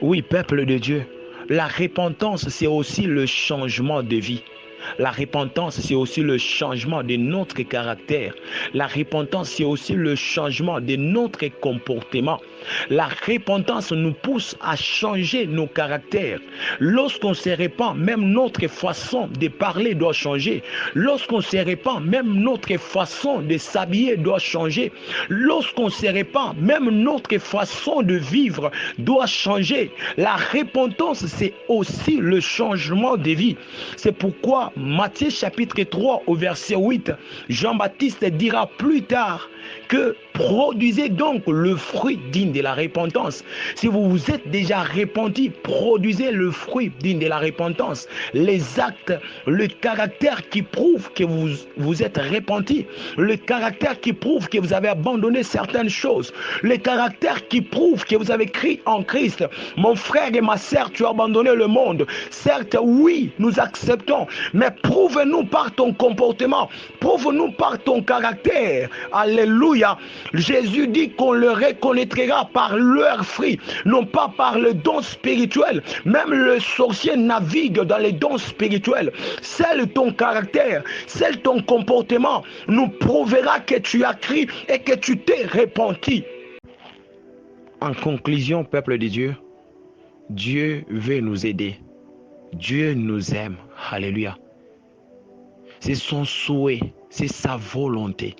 Oui, peuple de Dieu, la repentance, c'est aussi le changement de vie. La repentance, c'est aussi le changement de notre caractère. La repentance, c'est aussi le changement de notre comportement. La repentance nous pousse à changer nos caractères. Lorsqu'on se répand, même notre façon de parler doit changer. Lorsqu'on se répand, même notre façon de s'habiller doit changer. Lorsqu'on se répand, même notre façon de vivre doit changer. La repentance, c'est aussi le changement de vie. C'est pourquoi Matthieu chapitre 3 au verset 8, Jean-Baptiste dira plus tard que produisez donc le fruit digne de la repentance. Si vous vous êtes déjà repenti, produisez le fruit digne de la repentance. Les actes, le caractère qui prouve que vous êtes repenti, le caractère qui prouve que vous avez abandonné certaines choses, le caractère qui prouve que vous avez crié en Christ. Mon frère et ma sœur, tu as abandonné le monde. Certes, oui, nous acceptons, mais prouve-nous par ton comportement, prouve-nous par ton caractère. Alléluia. Jésus dit qu'on le reconnaîtra par leurs fruits, non pas par le don spirituel. Même le sorcier navigue dans les dons spirituels. Seul ton caractère, seul ton comportement nous prouvera que tu as crié et que tu t'es repenti. En conclusion, peuple de Dieu, Dieu veut nous aider. Dieu nous aime. Alléluia. C'est son souhait, c'est sa volonté.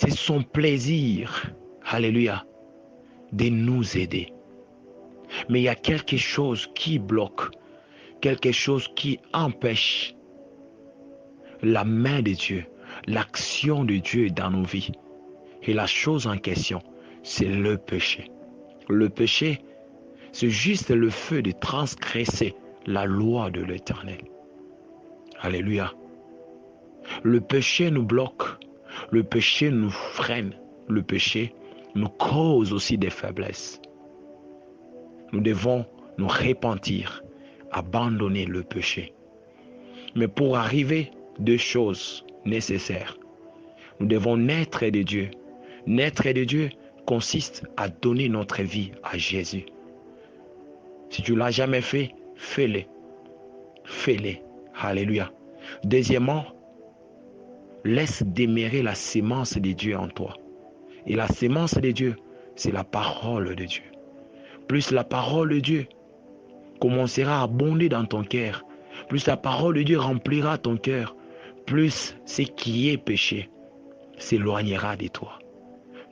C'est son plaisir, alléluia, de nous aider. Mais il y a quelque chose qui bloque, quelque chose qui empêche la main de Dieu, l'action de Dieu dans nos vies. Et la chose en question, c'est le péché. Le péché, c'est juste le fait de transgresser la loi de l'Éternel. Alléluia. Le péché nous bloque. Le péché nous freine, le péché nous cause aussi des faiblesses. Nous devons nous repentir, abandonner le péché. Mais pour arriver, deux choses nécessaires. Nous devons naître de Dieu. Naître de Dieu consiste à donner notre vie à Jésus. Si tu ne l'as jamais fait, fais-le. Fais-le. Alléluia. Deuxièmement, laisse demeurer la sémence de Dieu en toi. Et la sémence de Dieu, c'est la parole de Dieu. Plus la parole de Dieu commencera à abonder dans ton cœur, plus la parole de Dieu remplira ton cœur, plus ce qui est péché s'éloignera de toi.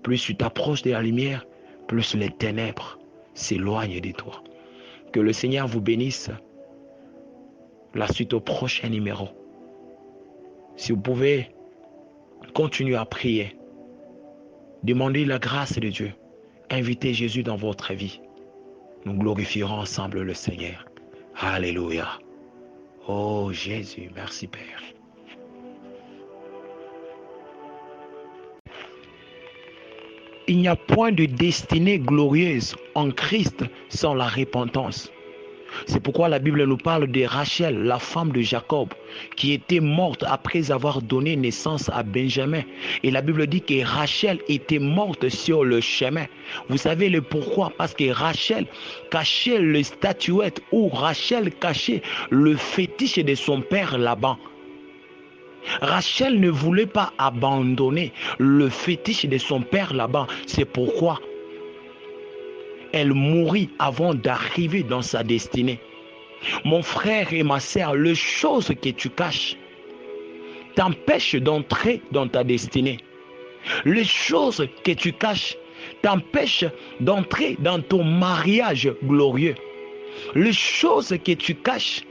Plus tu t'approches de la lumière, plus les ténèbres s'éloignent de toi. Que le Seigneur vous bénisse. La suite au prochain numéro. Si vous pouvez continuez à prier. Demandez la grâce de Dieu. Invitez Jésus dans votre vie. Nous glorifierons ensemble le Seigneur. Alléluia. Oh Jésus, merci Père. Il n'y a point de destinée glorieuse en Christ sans la repentance. C'est pourquoi la Bible nous parle de Rachel, la femme de Jacob, qui était morte après avoir donné naissance à Benjamin. Et la Bible dit que Rachel était morte sur le chemin. Vous savez le pourquoi? Parce que Rachel cachait les statuettes, ou Rachel cachait le fétiche de son père Laban. Rachel ne voulait pas abandonner le fétiche de son père Laban. C'est pourquoi elle mourit avant d'arriver dans sa destinée. Mon frère et ma sœur, les choses que tu caches t'empêchent d'entrer dans ta destinée. Les choses que tu caches t'empêchent d'entrer dans ton mariage glorieux. Les choses que tu caches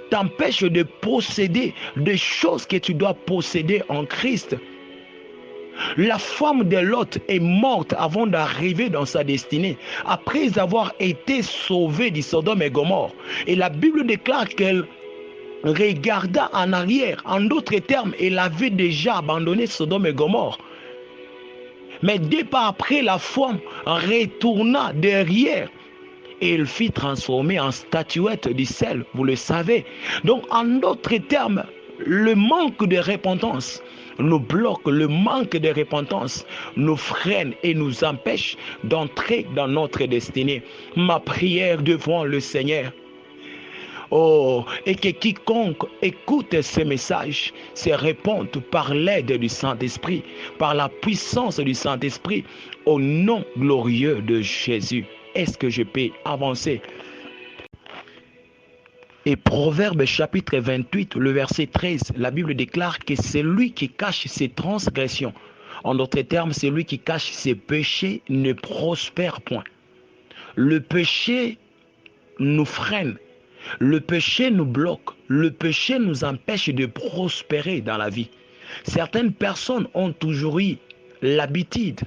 t'empêchent de posséder des choses que tu dois posséder en Christ. La femme de Lot est morte avant d'arriver dans sa destinée, après avoir été sauvée du Sodome et Gomorrhe. Et la Bible déclare qu'elle regarda en arrière. En d'autres termes, elle avait déjà abandonné Sodome et Gomorrhe. Mais dès pas après, la femme retourna derrière et elle fut transformée en statuette du sel, vous le savez. Donc en d'autres termes, Le manque de repentance nous bloque, le manque de repentance nous freine et nous empêche d'entrer dans notre destinée. Ma prière devant le Seigneur, oh, et que quiconque écoute ce message se réponde par l'aide du Saint-Esprit, par la puissance du Saint-Esprit, au nom glorieux de Jésus. Est-ce que je peux avancer? Et Proverbe chapitre 28, le verset 13, la Bible déclare que c'est lui qui cache ses transgressions. En d'autres termes, c'est lui qui cache ses péchés ne prospère point. Le péché nous freine, le péché nous bloque, le péché nous empêche de prospérer dans la vie. Certaines personnes ont toujours eu l'habitude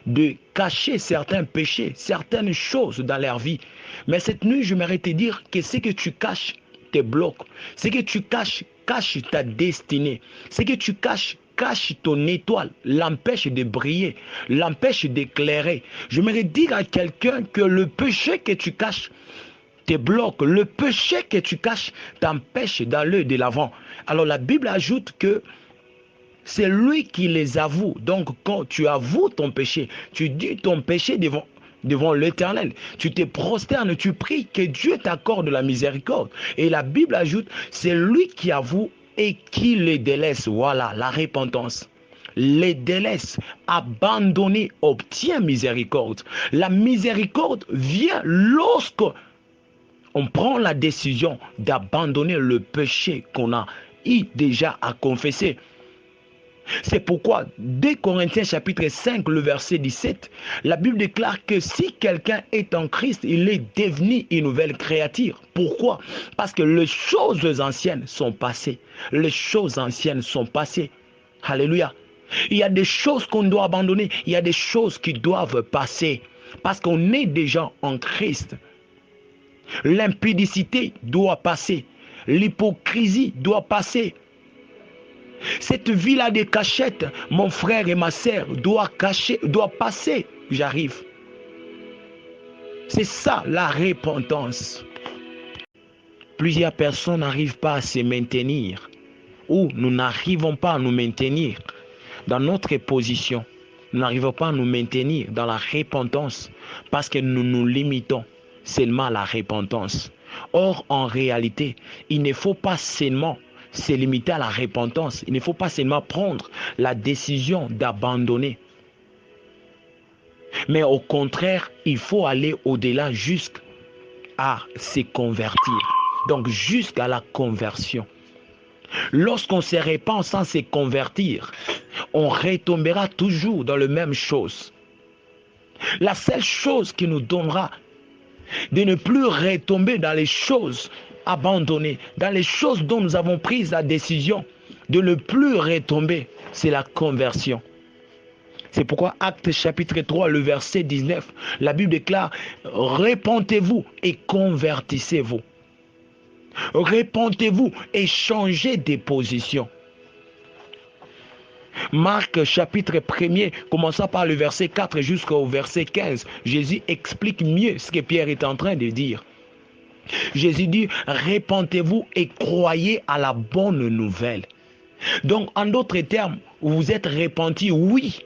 de cacher certains péchés, certaines choses dans leur vie. Mais cette nuit, j'aimerais te dire que ce que tu caches te bloque. Ce que tu caches, cache ta destinée. Ce que tu caches, cache ton étoile, l'empêche de briller, l'empêche d'éclairer. J'aimerais dire à quelqu'un que le péché que tu caches te bloque. Le péché que tu caches t'empêche d'aller de l'avant. Alors la Bible ajoute que c'est lui qui les avoue. Donc quand tu avoues ton péché, tu dis ton péché devant l'Éternel. Tu te prosternes, tu pries que Dieu t'accorde la miséricorde. Et la Bible ajoute, c'est lui qui avoue et qui les délaisse. Voilà, la repentance. Les délaisse, abandonner, obtient miséricorde. La miséricorde vient lorsque on prend la décision d'abandonner le péché qu'on a eu déjà à confesser. C'est pourquoi, dès Corinthiens chapitre 5, le verset 17, la Bible déclare que si quelqu'un est en Christ, il est devenu une nouvelle créature. Pourquoi? Parce que les choses anciennes sont passées. Les choses anciennes sont passées. Alléluia. Il y a des choses qu'on doit abandonner. Il y a des choses qui doivent passer. Parce qu'on est déjà en Christ. L'impudicité doit passer. L'hypocrisie doit passer. Cette vie-là de cachette, mon frère et ma sœur, doit passer. J'arrive. C'est ça la repentance. Plusieurs personnes n'arrivent pas à se maintenir, ou nous n'arrivons pas à nous maintenir dans notre position. Nous n'arrivons pas à nous maintenir dans la repentance parce que nous nous limitons seulement à la repentance. Or, en réalité, il ne faut pas seulement se limiter à la repentance. Il ne faut pas seulement prendre la décision d'abandonner. Mais au contraire, il faut aller au-delà jusqu'à se convertir. Donc jusqu'à la conversion. Lorsqu'on se répand sans se convertir, on retombera toujours dans la même chose. La seule chose qui nous donnera de ne plus retomber dans les choses abandonnées, dans les choses dont nous avons pris la décision de ne plus retomber, c'est la conversion. C'est pourquoi Actes chapitre 3, le verset 19, la Bible déclare « Repentez-vous et convertissez-vous ». Repentez-vous et changez de position. Marc chapitre 1er, commençant par le verset 4 jusqu'au verset 15, Jésus explique mieux ce que Pierre est en train de dire. Jésus dit, repentez-vous et croyez à la bonne nouvelle. Donc, en d'autres termes, vous êtes repentis, oui,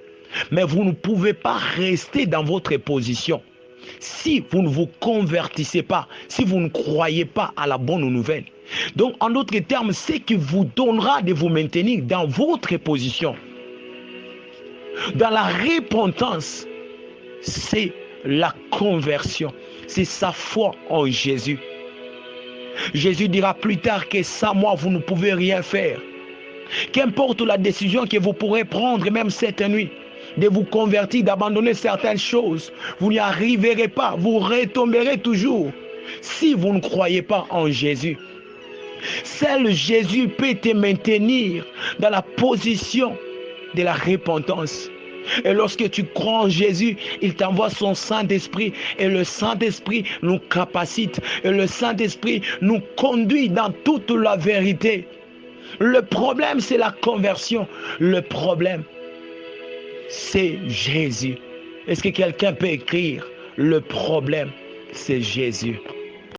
mais vous ne pouvez pas rester dans votre position. Si vous ne vous convertissez pas, si vous ne croyez pas à la bonne nouvelle. Donc, en d'autres termes, ce qui vous donnera de vous maintenir dans votre position, dans la repentance, c'est la conversion. C'est sa foi en Jésus. Jésus dira plus tard que sans moi, vous ne pouvez rien faire. Qu'importe la décision que vous pourrez prendre, même cette nuit, de vous convertir, d'abandonner certaines choses, vous n'y arriverez pas, vous retomberez toujours si vous ne croyez pas en Jésus. Seul Jésus peut te maintenir dans la position de la repentance. Et lorsque tu crois en Jésus, il t'envoie son Saint-Esprit et le Saint-Esprit nous capacite et le Saint-Esprit nous conduit dans toute la vérité. Le problème, c'est la conversion. Le problème, c'est Jésus. Est-ce que quelqu'un peut écrire? Le problème, c'est Jésus.